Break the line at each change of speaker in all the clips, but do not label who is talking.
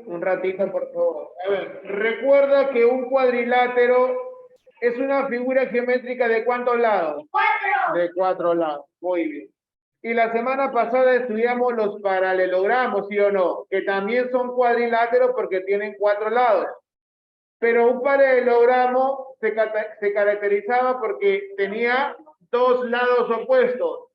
Un ratito, por favor. A ver, recuerda que un cuadrilátero es una figura geométrica ¿de cuántos lados?
4.
De 4 lados. Muy bien. Y la semana pasada estudiamos los paralelogramos, ¿sí o no? Que también son cuadriláteros porque tienen 4 lados. Pero un paralelogramo se caracterizaba porque tenía 2 lados opuestos.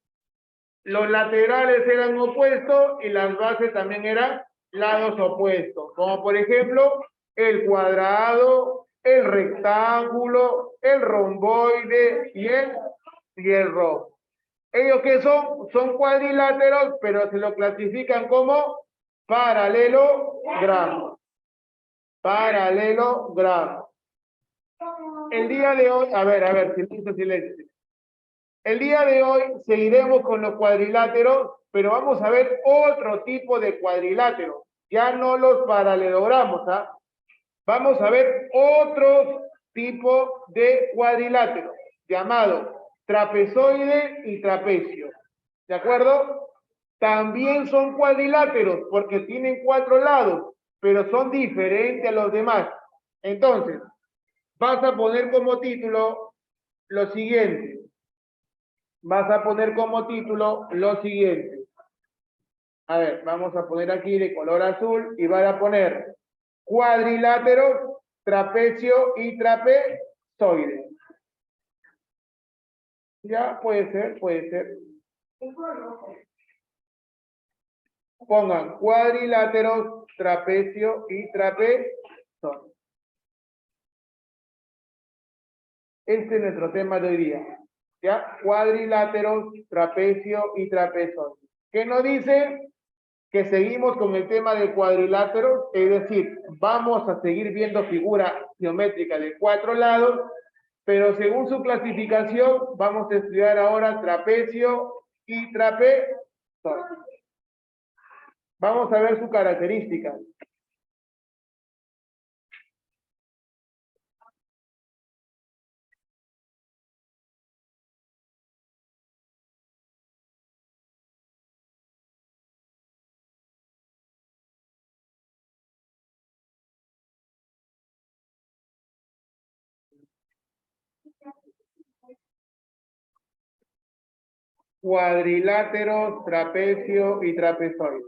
Los laterales eran opuestos y las bases también eran lados opuestos. Como por ejemplo, el cuadrado, el rectángulo, el romboide y el rojo. ¿Ellos qué son? Son cuadriláteros, pero se lo clasifican como paralelogramos. Paralelogramos. El día de hoy, a ver, silencio, silencio. El día de hoy seguiremos con los cuadriláteros, pero vamos a ver otro tipo de cuadriláteros. Ya no los paralelogramos, ¿ah? Vamos a ver otro tipo de cuadrilátero, llamado trapezoide y trapecio. ¿De acuerdo? También son cuadriláteros porque tienen 4 lados, pero son diferentes a los demás. Entonces, vas a poner como título lo siguiente. Vas a poner como título lo siguiente. A ver, vamos a poner aquí de color azul y van a poner cuadrilátero, trapecio y trapezoide. Ya, puede ser, puede ser. Pongan cuadriláteros, trapecio y trapezoide. Este es nuestro tema de hoy día. ¿Ya? Cuadriláteros, trapecio y trapezoide. ¿Qué nos dice? Que seguimos con el tema de cuadriláteros, es decir, vamos a seguir viendo figuras geométricas de 4 lados, pero según su clasificación, vamos a estudiar ahora trapecio y trapezoide. Vamos a ver sus características. Cuadriláteros, trapecio y trapezoide.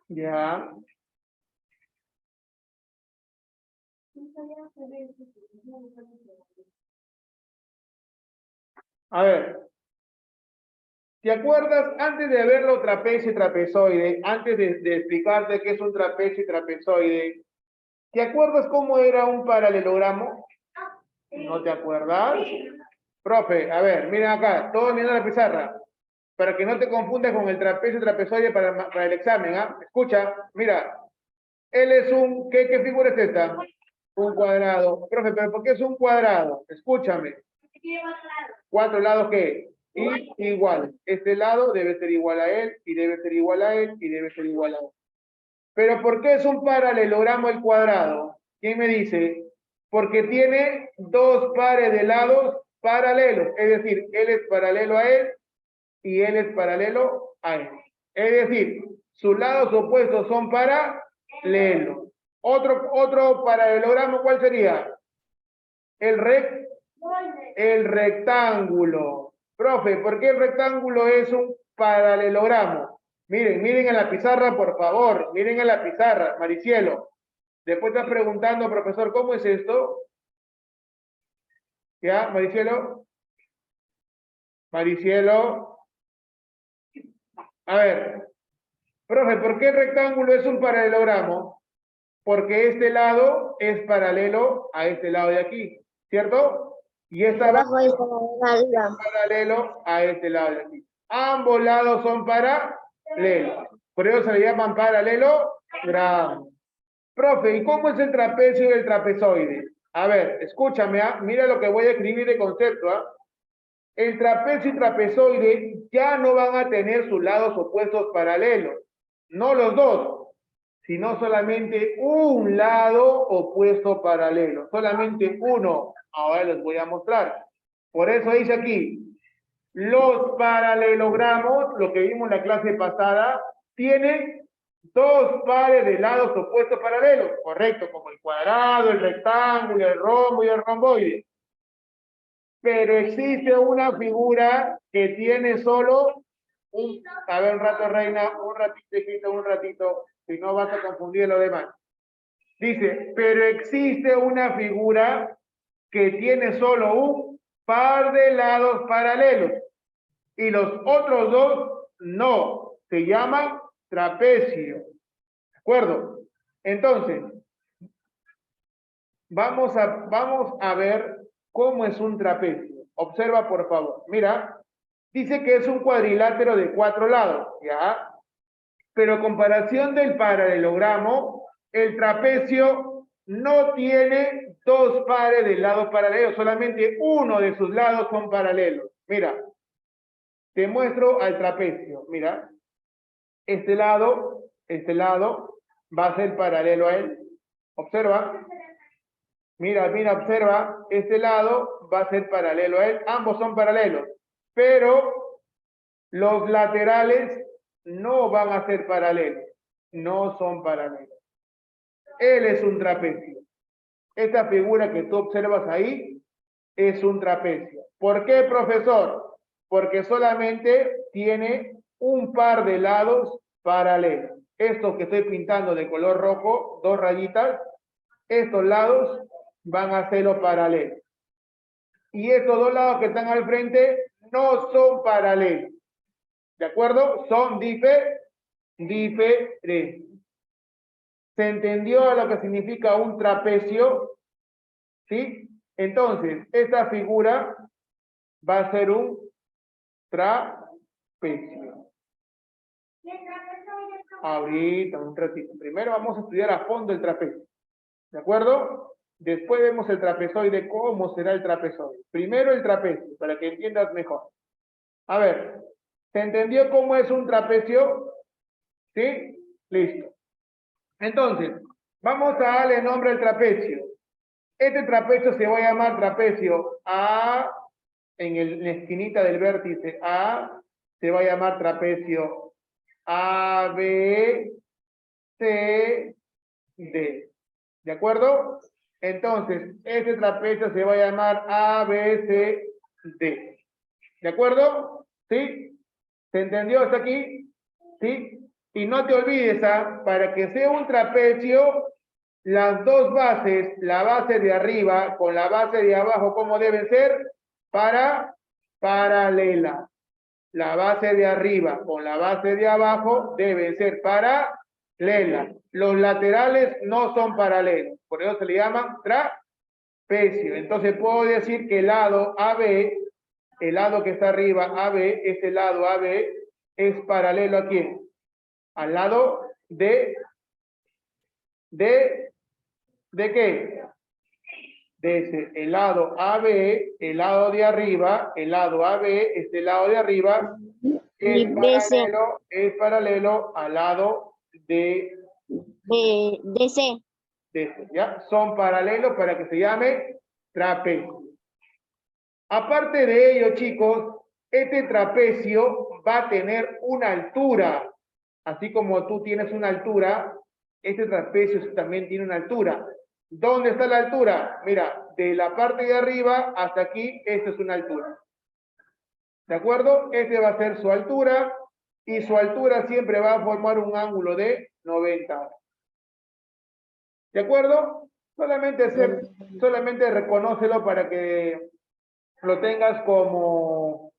Ya. A ver, ¿te acuerdas, antes de verlo trapecio y trapezoide, antes de explicarte qué es un trapecio y trapezoide, ¿te acuerdas cómo era un paralelogramo? ¿No te acuerdas? Profe, a ver, miren acá, todos mirando la pizarra, para que no te confundas con el trapecio y trapezoide para el examen, ¿ah? Escucha, mira, él es un, ¿qué figura es esta? Un cuadrado. Profe, ¿pero por qué es un cuadrado? Escúchame. 4 lados, ¿qué? Igual. Este lado debe ser igual a él, y debe ser igual a él, y debe ser igual a él. Pero ¿por qué es un paralelogramo el cuadrado? ¿Quién me dice? Porque tiene 2 pares de lados paralelos. Es decir, él es paralelo a él y él es paralelo a él. Es decir, sus lados opuestos son paralelos. Otro paralelogramo, ¿cuál sería? El rectángulo. Profe, ¿por qué el rectángulo es un paralelogramo? Miren, miren en la pizarra, por favor. Miren en la pizarra, Maricielo. Después estás preguntando, profesor, ¿cómo es esto? ¿Ya, Maricielo? Maricielo. A ver, profe, ¿por qué el rectángulo es un paralelogramo? Porque este lado es paralelo a este lado de aquí, ¿cierto? Y esta abajo es paralelo a este lado de aquí. Ambos lados son paralelos. Por eso se le llaman paralelogramos. Profe, ¿y cómo es el trapecio y el trapezoide? A ver, escúchame, mira lo que voy a escribir de concepto. El trapecio y trapezoide ya no van a tener sus lados opuestos paralelos. No los dos, sino solamente un lado opuesto paralelo. Solamente uno. Ahora les voy a mostrar. Por eso dice aquí, Los paralelogramos, lo que vimos en la clase pasada, tienen dos pares de lados opuestos paralelos, correcto, como el cuadrado, el rectángulo, el rombo y el romboide. Pero existe una figura que tiene solo un... A ver, un rato, Reina, un ratito, un ratito, si no vas a confundir lo demás. Dice, pero existe una figura que tiene solo un par de lados paralelos y los otros dos no, se llaman trapecio. ¿De acuerdo? Entonces, vamos a ver cómo es un trapecio. Observa, por favor. Mira, dice que es un cuadrilátero de 4 lados, ¿ya? Pero en comparación del paralelogramo, el trapecio no tiene dos pares de lados paralelos, solamente uno de sus lados son paralelos. Mira, te muestro al trapecio. Mira, este lado va a ser paralelo a él. Observa. Mira, observa. Este lado va a ser paralelo a él. Ambos son paralelos. Pero los laterales no van a ser paralelos. No son paralelos. Él es un trapecio. Esta figura que tú observas ahí es un trapecio. ¿Por qué, profesor? Porque solamente tiene un par de lados paralelos. Estos que estoy pintando de color rojo, 2 rayitas, estos lados van a ser los paralelos. Y estos 2 lados que están al frente no son paralelos. ¿De acuerdo? Son diferentes. ¿Se entendió lo que significa un trapecio? ¿Sí? Entonces, esta figura va a ser un trapecio. Ahorita, un ratito. Primero vamos a estudiar a fondo el trapecio. ¿De acuerdo? Después vemos el trapezoide, cómo será el trapezoide. Primero el trapecio, para que entiendas mejor. A ver, ¿se entendió cómo es un trapecio? ¿Sí? Listo. Entonces, vamos a darle nombre al trapecio. Este trapecio se va a llamar trapecio A, en la esquinita del vértice A, se va a llamar trapecio A, B, C, D. ¿De acuerdo? Entonces, este trapecio se va a llamar A, B, C, D. ¿De acuerdo? ¿Sí? ¿Se entendió hasta aquí? ¿Sí? Y no te olvides, para que sea un trapecio, las dos bases, la base de arriba con la base de abajo, ¿cómo deben ser? Paralela. La base de arriba con la base de abajo deben ser paralela. Los laterales no son paralelos, por eso se le llaman trapecio. Entonces puedo decir que el lado AB, el lado que está arriba, AB, ese lado AB es paralelo ¿a quién? Al lado ¿de qué? De ese, el lado AB, el lado de arriba, el lado AB, este lado de arriba, es paralelo al lado de
DC.
¿Ya? Son paralelos para que se llame trapecio. Aparte de ello, chicos, este trapecio va a tener una altura. Así como tú tienes una altura, este trapecio también tiene una altura. ¿Dónde está la altura? Mira, de la parte de arriba hasta aquí, esta es una altura. ¿De acuerdo? Este va a ser su altura y su altura siempre va a formar un ángulo de 90. ¿De acuerdo? Solamente reconócelo para que lo tengas como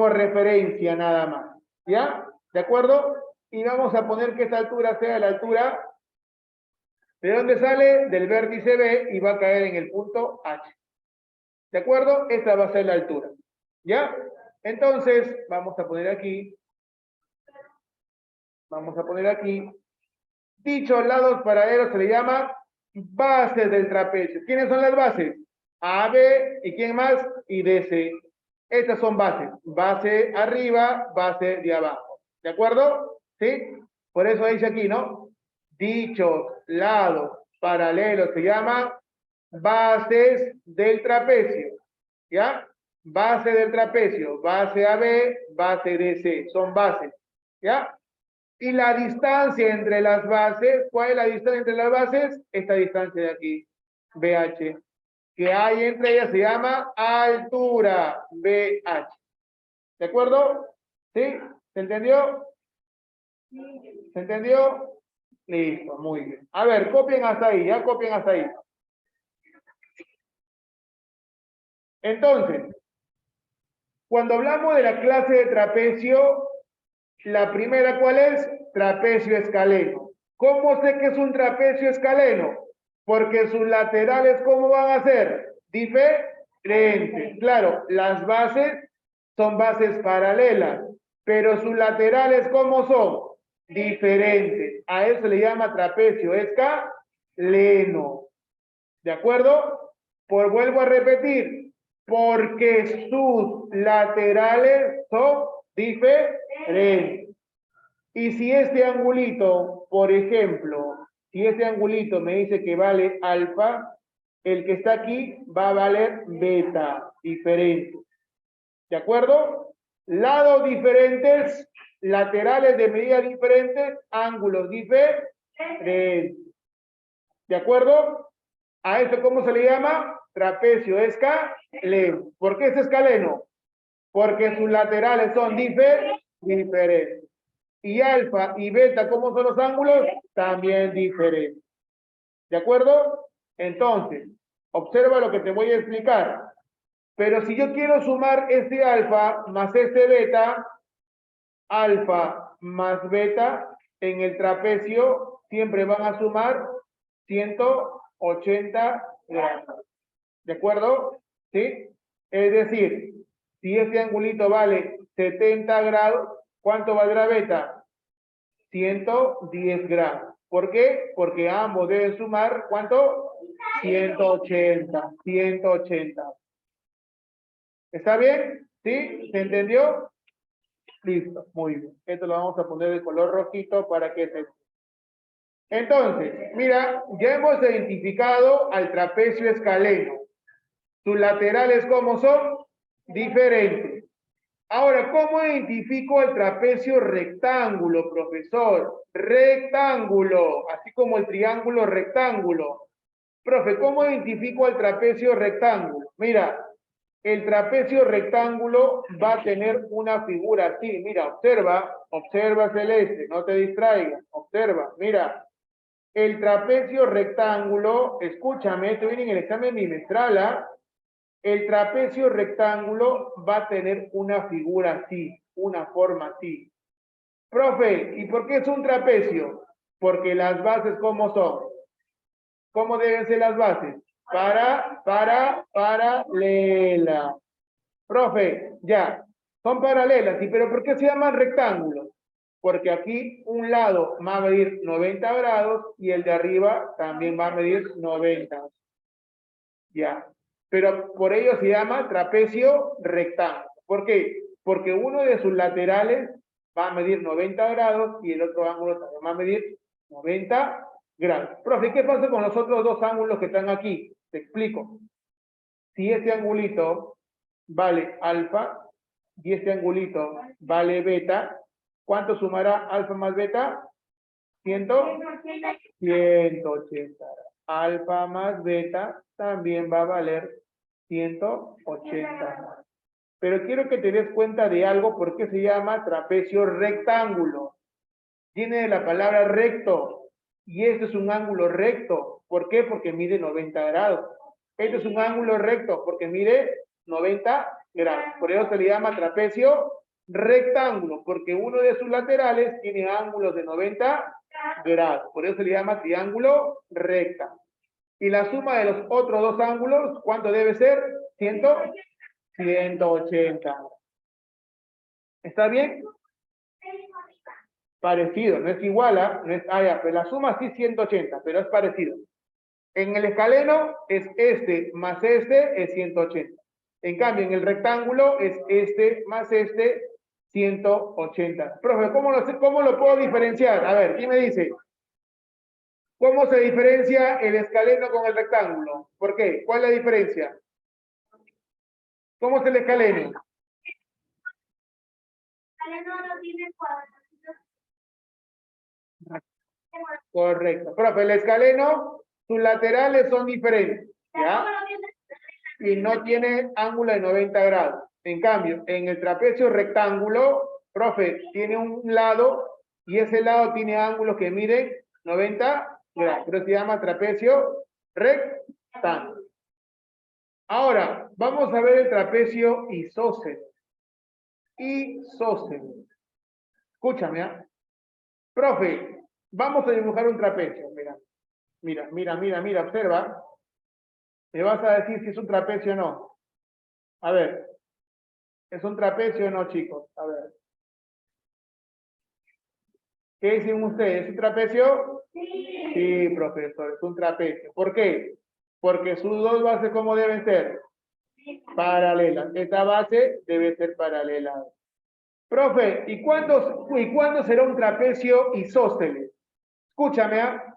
referencia nada más. ¿Ya? ¿De acuerdo? Y vamos a poner que esta altura sea la altura ¿de dónde sale? Del vértice B y va a caer en el punto H. ¿De acuerdo? Esta va a ser la altura. ¿Ya? Entonces, vamos a poner aquí. Dichos lados paralelos se le llama bases del trapecio. ¿Quiénes son las bases? AB y ¿quién más? Y DC. Estas son bases. Base arriba, base de abajo. ¿De acuerdo? ¿Sí? Por eso dice aquí, ¿no? Dichos lados paralelos se llaman bases del trapecio. ¿Ya? base del trapecio, base AB, base DC, son bases, ¿ya? Y la distancia entre las bases, ¿cuál es la distancia entre las bases? Esta distancia de aquí, BH, que hay entre ellas se llama altura, BH. ¿De acuerdo? ¿Sí? ¿Se entendió? ¿Se entendió? Listo, muy bien. A ver, copien hasta ahí, ya copien hasta ahí. Entonces, cuando hablamos de la clase de trapecio, la primera, ¿cuál es? Trapecio escaleno. ¿Cómo sé que es un trapecio escaleno? Porque sus laterales, ¿cómo van a ser? Diferentes. Claro, las bases son bases paralelas, pero sus laterales, ¿cómo son? Diferentes. A eso se le llama trapecio escaleno. ¿De acuerdo? Pues vuelvo a repetir, porque sus laterales son diferentes. Y si este angulito, por ejemplo, si este angulito me dice que vale alfa, el que está aquí va a valer beta, diferente. ¿De acuerdo? Lados diferentes, laterales de medida diferentes, ángulos diferentes. ¿De acuerdo? ¿A esto cómo se le llama? Trapecio escaleno. ¿Por qué es escaleno? Porque sus laterales son diferentes. Y alfa y beta, ¿cómo son los ángulos? También diferentes. ¿De acuerdo? Entonces, observa lo que te voy a explicar. Pero si yo quiero sumar este alfa más este beta, alfa más beta, en el trapecio siempre van a sumar 180 grados. ¿De acuerdo? ¿Sí? Es decir, si este angulito vale 70 grados, ¿cuánto valdrá beta? 110 grados. ¿Por qué? Porque ambos deben sumar, ¿cuánto? 180. 180. ¿Está bien? ¿Sí? ¿Se entendió? Listo, muy bien. Esto lo vamos a poner de color rojito para que se... Entonces, mira, ya hemos identificado al trapecio escaleno. Sus laterales, ¿cómo son? Diferentes. Ahora, ¿cómo identifico el trapecio rectángulo, profesor? Rectángulo, así como el triángulo rectángulo. Profe, ¿cómo identifico el trapecio rectángulo? Mira, el trapecio rectángulo va a tener una figura así. Mira, observa, observa Celeste, no te distraigas, observa, mira. El trapecio rectángulo, escúchame, esto viene en el examen bimestral, ¿ah? El trapecio rectángulo va a tener una figura así, una forma así. Profe, ¿y por qué es un trapecio? Porque las bases, ¿cómo son? ¿Cómo deben ser las bases? Paralela. Profe, ya, son paralelas, ¿sí? Pero ¿por qué se llaman rectángulos? Porque aquí un lado va a medir 90 grados y el de arriba también va a medir 90. Ya. Pero por ello se llama trapecio rectángulo. ¿Por qué? Porque uno de sus laterales va a medir 90 grados y el otro ángulo también va a medir 90 grados. Profe, ¿qué pasa con los otros dos ángulos que están aquí? Te explico. Si este angulito vale alfa y este angulito vale beta, ¿cuánto sumará alfa más beta? 180. Alfa más beta también va a valer 180. Pero quiero que te des cuenta de algo porque se llama trapecio rectángulo. Viene de la palabra recto. Y este es un ángulo recto. ¿Por qué? Porque mide 90 grados. Este es un ángulo recto porque mide 90 grados. Por eso se le llama trapecio rectángulo, porque uno de sus laterales tiene ángulos de 90 grados. Por eso se le llama triángulo recta. Y la suma de los otros dos ángulos, ¿cuánto debe ser? 180. ¿Está bien? Parecido, no es igual a, no es, pero la suma sí 180, pero es parecido. En el escaleno es este más este es 180. En cambio, en el rectángulo es este más este 180. Profe, ¿cómo lo puedo diferenciar? A ver, ¿quién me dice? ¿Cómo se diferencia el escaleno con el rectángulo? ¿Por qué? ¿Cuál es la diferencia? ¿Cómo es el escaleno? Correcto. Profe, el escaleno, sus laterales son diferentes, ¿ya? Y no tiene ángulo de 90 grados. En cambio, en el trapecio rectángulo, profe, tiene un lado y ese lado tiene ángulos que miden 90 grados. Pero se llama trapecio rectángulo. Ahora, vamos a ver el trapecio isósceles. Isósceles. Escúchame, ¿ah? Profe, vamos a dibujar un trapecio. Mira, observa. Me vas a decir si es un trapecio o no. A ver. ¿Es un trapecio o no, chicos? A ver. ¿Qué dicen ustedes? ¿Es un trapecio? Sí. Sí, profesor, es un trapecio. ¿Por qué? Porque sus dos bases, ¿cómo deben ser? Paralelas. Esta base debe ser paralela. Profe, ¿y cuándo será un trapecio isósceles? Escúchame, ¿ah?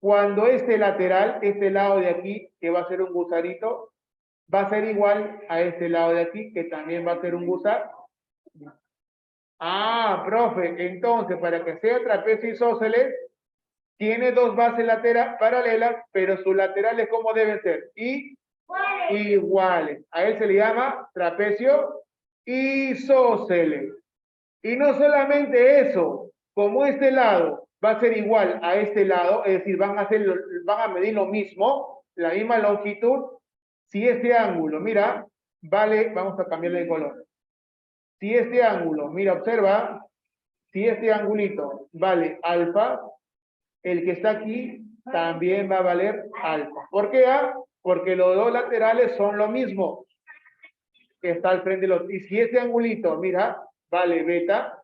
Cuando este lateral, este lado de aquí, que va a ser un gusanito, va a ser igual a este lado de aquí, que también va a ser un gusano. Ah, profe, entonces, para que sea trapecio isósceles, tiene dos bases paralelas, pero sus laterales, ¿cómo deben ser? Iguales. A él se le llama trapecio isósceles. Y no solamente eso, como este lado va a ser igual a este lado, es decir, van a medir lo mismo, la misma longitud, si este ángulo, mira, vale, vamos a cambiarle de color. Si este ángulo, mira, observa, si este angulito vale alfa, el que está aquí también va a valer alfa. ¿Por qué A? Porque los dos laterales son lo mismo que está al frente de los... Y si este angulito, mira, vale beta,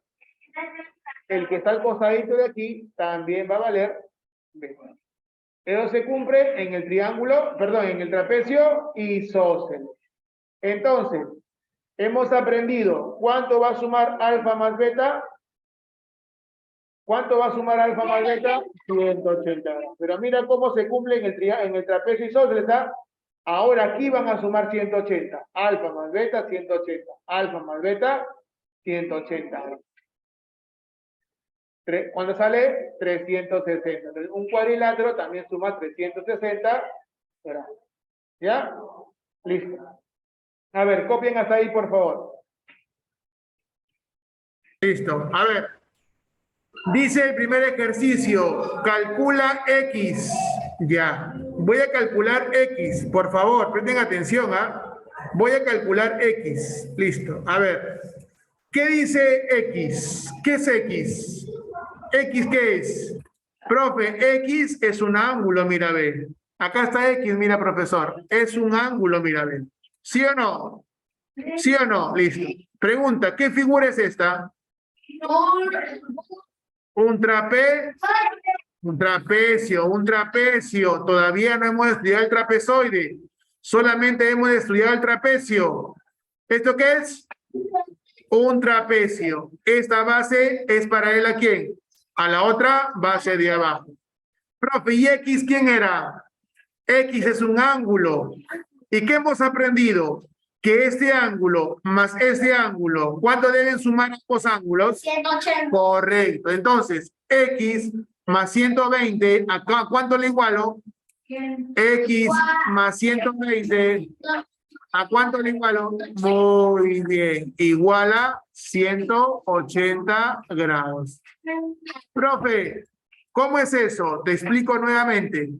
el que está al costadito de aquí también va a valer beta. Eso se cumple en el triángulo, perdón, en el trapecio isósceles. Entonces, hemos aprendido cuánto va a sumar alfa más beta. ¿Cuánto va a sumar alfa más beta? 180. Pero mira cómo se cumple en el trapecio isósceles. Ahora aquí van a sumar 180. Alfa más beta, 180. Alfa más beta, 180. ¿Cuándo sale? 360. Entonces, un cuadrilátero también suma 360 grados. ¿Ya? Listo. A ver, copien hasta ahí, por favor. Listo. A ver. Dice el primer ejercicio, calcula X. Ya. Voy a calcular X. Por favor, presten atención, ¿ah? Voy a calcular X. Listo. A ver. ¿Qué dice X? ¿Qué es X? ¿X qué es? Profe, X es un ángulo, mira, ve. Acá está X, mira, profesor. Es un ángulo, mira, ve. ¿Sí o no? ¿Sí o no? Listo. Pregunta, ¿qué figura es esta? Un trapecio. Todavía no hemos estudiado el trapezoide. Solamente hemos estudiado el trapecio. ¿Esto qué es? Un trapecio. Esta base es paralela ¿a quién? A la otra base de abajo. Profe, ¿y X quién era? X es un ángulo. ¿Y qué hemos aprendido? Que este ángulo más este ángulo, ¿cuánto deben sumar ambos ángulos?
180.
Correcto. Entonces, X más 120, ¿acá cuánto le igualo? X más 120, ¿a cuánto le igualo? Muy bien, igual a 180 grados. Profe, ¿cómo es eso? Te explico nuevamente.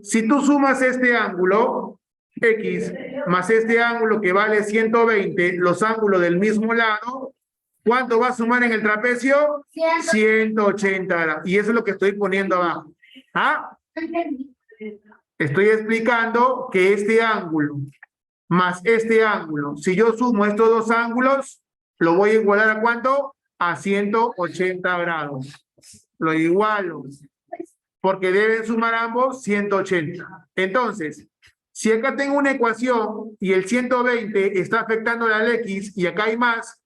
Si tú sumas este ángulo, X, más este ángulo que vale 120, los ángulos del mismo lado, ¿cuánto va a sumar en el trapecio? 180 grados. Y eso es lo que estoy poniendo abajo. ¿Ah? Estoy explicando que este ángulo más este ángulo, si yo sumo estos dos ángulos, lo voy a igualar ¿a cuánto? A 180 grados. Lo igualo. Porque deben sumar ambos 180. Entonces, si acá tengo una ecuación y el 120 está afectando al X y acá hay más,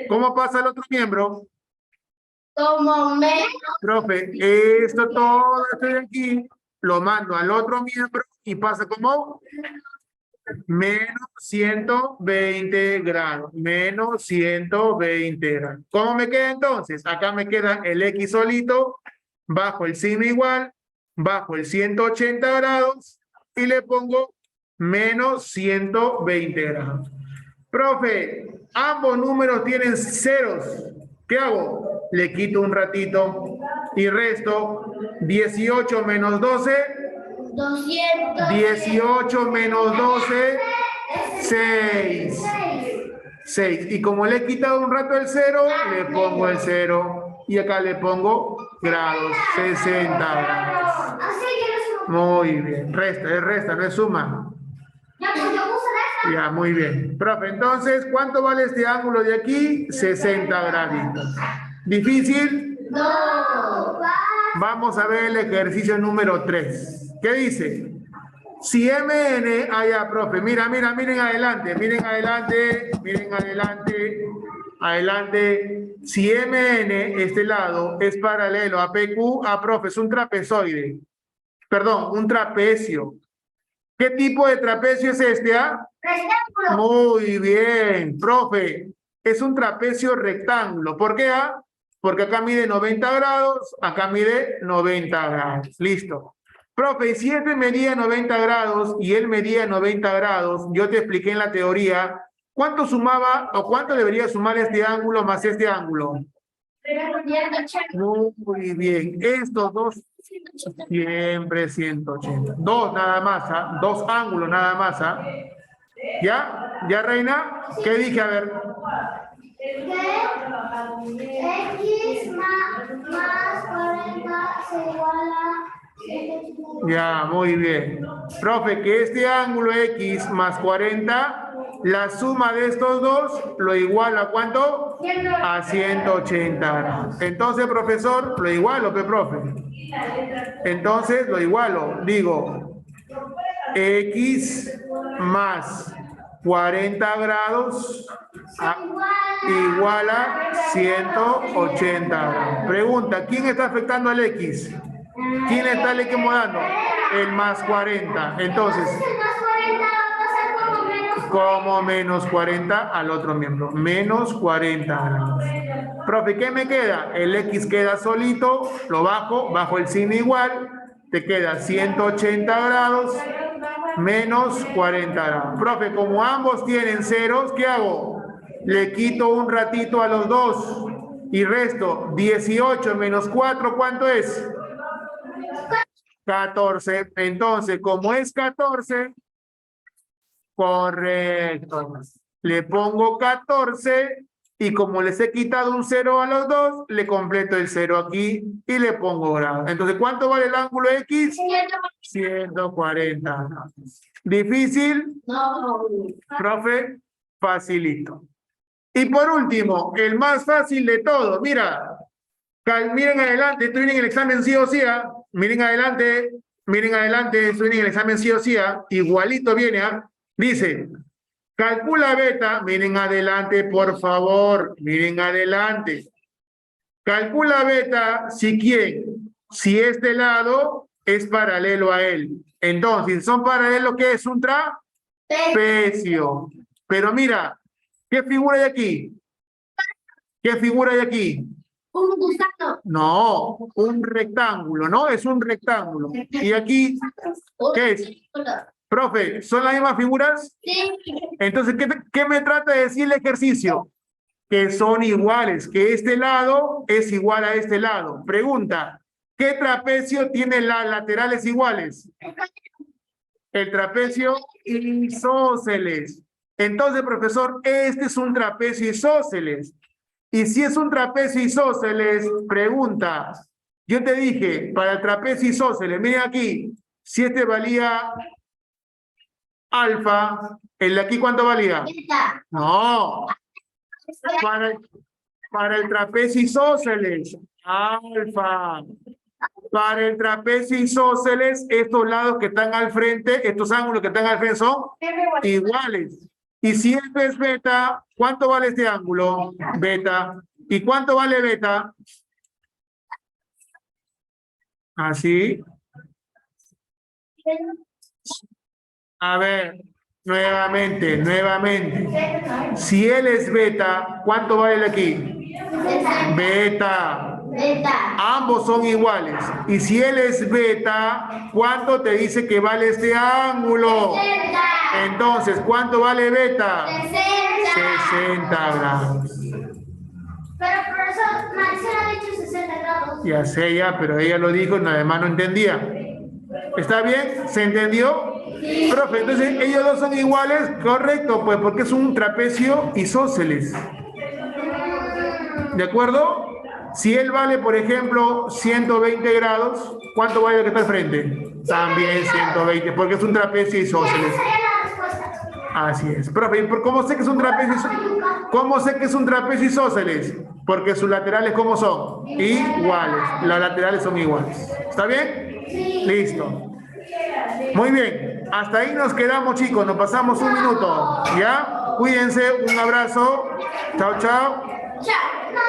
¿cómo pasa al otro miembro?
Como menos.
Profe, esto todo esto de aquí lo mando al otro miembro y pasa como Menos 120 grados. Menos 120 grados. ¿Cómo me queda entonces? Acá me queda el X solito, bajo el signo igual, bajo el 180 grados y le pongo menos 120 grados. Profe, ambos números tienen ceros. ¿Qué hago? Le quito un ratito y resto 18 menos 12. 18 menos 12, 6. 6. Y como le he quitado un rato el 0, le pongo el 0. Y acá le pongo grados, 60 grados. Muy bien. Resta, no es suma. Ya, muy bien. Profe, entonces, ¿cuánto vale este ángulo de aquí? 60 graditos. ¿Difícil?
No.
Vamos a ver el ejercicio número 3. ¿Qué dice? Si MN, allá, profe, miren adelante, adelante. Si MN, este lado, es paralelo a PQ, profe, es un trapezoide. Perdón, un trapecio. ¿Qué tipo de trapecio es este,
Rectángulo.
Muy bien, profe. Es un trapecio rectángulo. ¿Por qué, Porque acá mide 90 grados, acá mide 90 grados. Listo. Profe, si este medía 90 grados y él medía 90 grados, yo te expliqué en la teoría, ¿cuánto sumaba o cuánto debería sumar este ángulo más este ángulo? Muy bien. Estos dos siempre 180. Dos nada más, Dos ángulos nada más, ¿Ya? ¿Ya, Reina? ¿Qué dije? A ver.
X más 40 se iguala.
Ya, muy bien. Profe, que este ángulo X más 40, la suma de estos dos lo iguala ¿a cuánto? A 180 grados. Entonces, profesor, lo igualo, profe. Entonces, lo igualo. Digo, X más 40 grados igual a 180 grados. Pregunta, ¿quién está afectando al X? ¿Quién está le acomodando? El más 40. Entonces,
El más 40 va a pasar como menos
como menos 40 al otro miembro. Menos 40 grados. Profe, ¿qué me queda? El X queda solito, lo bajo el signo igual, te queda 180 grados menos 40 grados. Profe, como ambos tienen ceros, ¿qué hago? Le quito un ratito a los dos y resto 18 menos 4, ¿cuánto es? 14. Entonces, como es 14, correcto. Le pongo 14 y como les he quitado un 0 a los dos, le completo el 0 aquí y le pongo grado. Entonces, ¿cuánto vale el ángulo X? 140 grados. ¿Difícil?
No.
Profe, facilito. Y por último, el más fácil de todo. Mira, miren adelante, esto viene en el examen sí o sí. Miren adelante, esto viene en el examen sí o sí. Igualito viene. Dice, calcula beta, miren adelante, por favor, miren adelante. Calcula beta si quién, si este lado es paralelo a él. Entonces, son paralelos, ¿qué es un trapecio? Pero mira, ¿qué figura hay aquí? ¿Qué figura hay aquí?
Un gusano.
No, un rectángulo, ¿no? Es un rectángulo. ¿Y aquí qué es? Profe, ¿son las mismas figuras?
Sí.
Entonces, ¿qué me trata de decir el ejercicio? Que son iguales, que este lado es igual a este lado. Pregunta, ¿qué trapecio tiene las laterales iguales? El trapecio isósceles. Entonces, profesor, este es un trapecio isósceles. Y si es un trapecio isósceles, pregunta, yo te dije, para el trapecio isósceles, miren aquí, si este valía alfa, ¿el de aquí cuánto valía? No, para el trapecio isósceles, alfa. Para el trapecio isósceles, estos lados que están al frente, estos ángulos que están al frente son iguales. Y si esto es beta, ¿cuánto vale este ángulo? Beta. ¿Y cuánto vale beta? Así. A ver, Nuevamente. Si él es beta, ¿cuánto vale aquí? Beta. Ambos son iguales. Y si él es beta, ¿cuánto te dice que vale este ángulo? Entonces, ¿cuánto vale beta? 60 grados.
Pero profesor, Marcela ha dicho 60 grados.
Ya sé, ya, pero ella lo dijo y además no entendía. ¿Está bien? ¿Se entendió? Sí. Profe, entonces ellos dos son iguales, correcto, pues porque es un trapecio isósceles. ¿De acuerdo? Si él vale, por ejemplo, 120 grados, ¿cuánto vale el que está al frente? También 120, porque es un trapecio isósceles. Así es. Profe, ¿cómo sé que es un trapecio isósceles? ¿Cómo sé que es un trapecio isósceles? Porque sus laterales, ¿cómo son? Iguales. Las laterales son iguales. ¿Está bien?
Sí.
Listo. Muy bien. Hasta ahí nos quedamos, chicos. Nos pasamos un minuto. ¿Ya? Cuídense. Un abrazo. Chao, chao.
Chao.